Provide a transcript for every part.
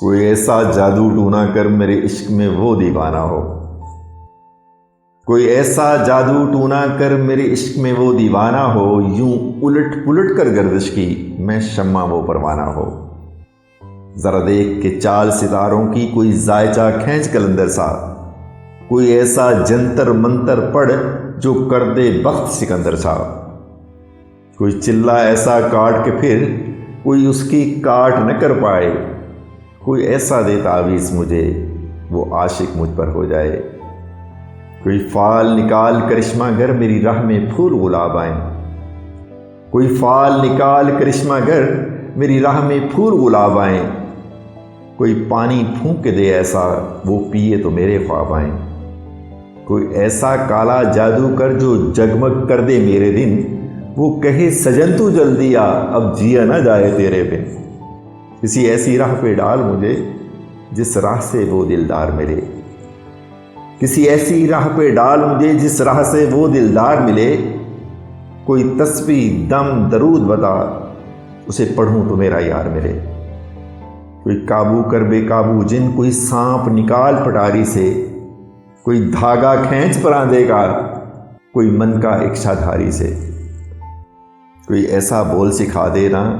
کوئی ایسا جادو ٹونا کر میرے عشق میں وہ دیوانہ ہو، کوئی ایسا جادو ٹونا کر میرے عشق میں وہ دیوانہ ہو، یوں الٹ پلٹ کر گردش کی میں شمع وہ پروانہ ہو۔ ذرا دیکھ کے چال ستاروں کی کوئی زائچہ کھینچ کلندر سا، کوئی ایسا جنتر منتر پڑھ جو کر دے بخت سکندر سا، کوئی چلا ایسا کاٹ کے پھر کوئی اس کی کاٹ نہ کر پائے، کوئی ایسا دے تعویذ مجھے وہ عاشق مجھ پر ہو جائے۔ کوئی فال نکال کرشمہ گر میری راہ میں پھول گلاب آئیں، کوئی فال نکال کرشمہ گر میری راہ میں پھول گلاب آئیں، کوئی پانی پھونک کے دے ایسا وہ پیے تو میرے خواب آئیں، کوئی ایسا کالا جادو کر جو جگمگ کر دے میرے دن، وہ کہے سجن تو جلدی آ اب جیا نہ جائے تیرے بن۔ کسی ایسی راہ پہ ڈال مجھے جس راہ سے وہ دلدار ملے، کسی ایسی راہ پہ ڈال مجھے جس راہ سے وہ دلدار ملے، کوئی تسبیح دم درود بتا اسے پڑھوں تو میرا یار ملے۔ کوئی قابو کر بے قابو جن، کوئی سانپ نکال پٹاری سے، کوئی دھاگا کھینچ پراندے کا، کوئی من کا اکشا دھاری سے، کوئی ایسا بول سکھا دینا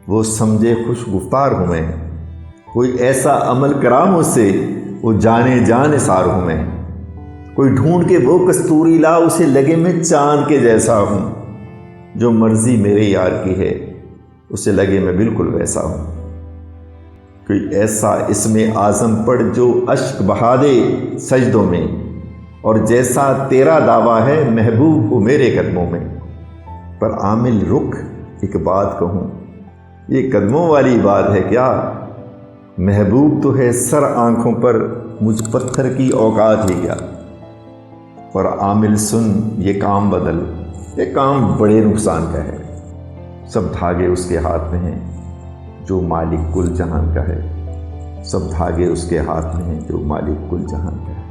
وہ سمجھے خوش گفتار ہوں میں، کوئی ایسا عمل کرا مجھ سے وہ جانے جان نثار ہوں میں، کوئی ڈھونڈ کے وہ کستوری لا اسے لگے میں چاند کے جیسا ہوں، جو مرضی میرے یار کی ہے اسے لگے میں بالکل ویسا ہوں۔ کوئی ایسا اسم اعظم پڑھ جو اشک بہا دے سجدوں میں، اور جیسا تیرا دعویٰ ہے محبوب ہو میرے قدموں میں۔ پر عامل رخ ایک بات کہوں، یہ قدموں والی بات ہے کیا؟ محبوب تو ہے سر آنکھوں پر، مجھ پتھر کی اوقات ہی کیا؟ اور عامل سن یہ کام بدل، یہ کام بڑے نقصان کا ہے، سب دھاگے اس کے ہاتھ میں ہیں جو مالک کل جہان کا ہے، سب دھاگے اس کے ہاتھ میں ہیں جو مالک کل جہان کا ہے۔